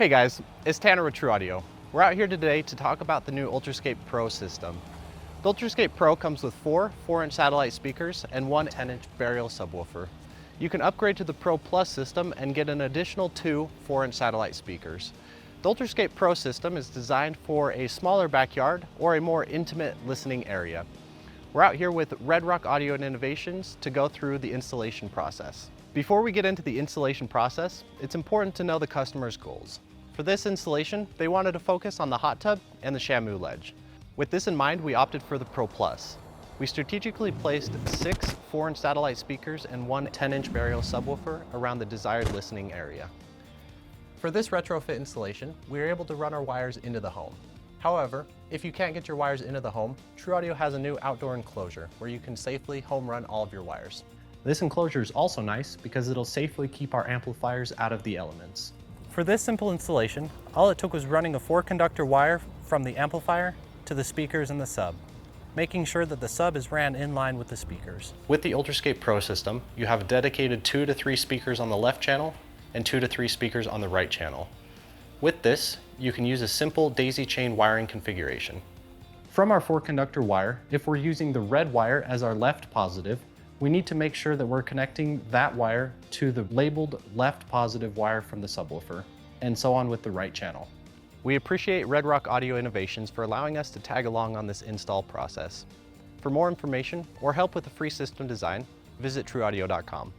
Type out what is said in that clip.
Hey guys, it's Tanner with TruAudio. We're out here today to talk about the new Ultrascape Pro system. The Ultrascape Pro comes with four 4-inch satellite speakers and one 10-inch burial subwoofer. You can upgrade to the Pro Plus system and get an additional two 4-inch satellite speakers. The Ultrascape Pro system is designed for a smaller backyard or a more intimate listening area. We're out here with Red Rock Audio and Innovations to go through the installation process. Before we get into the installation process, it's important to know the customer's goals. For this installation, they wanted to focus on the hot tub and the Shamu ledge. With this in mind, we opted for the Pro Plus. We strategically placed 6 4-inch satellite speakers and one 10-inch burial subwoofer around the desired listening area. For this retrofit installation, we were able to run our wires into the home. However, if you can't get your wires into the home, TruAudio has a new outdoor enclosure where you can safely home run all of your wires. This enclosure is also nice because it'll safely keep our amplifiers out of the elements. For this simple installation, all it took was running a 4-conductor wire from the amplifier to the speakers and the sub, making sure that the sub is ran in line with the speakers. With the Ultrascape Pro system, you have dedicated 2 to 3 speakers on the left channel and 2 to 3 speakers on the right channel. With this, you can use a simple daisy chain wiring configuration. From our 4-conductor wire, if we're using the red wire as our left positive, we need to make sure that we're connecting that wire to the labeled left positive wire from the subwoofer, and so on with the right channel. We appreciate Red Rock Audio Innovations for allowing us to tag along on this install process. For more information or help with the free system design, visit TruAudio.com.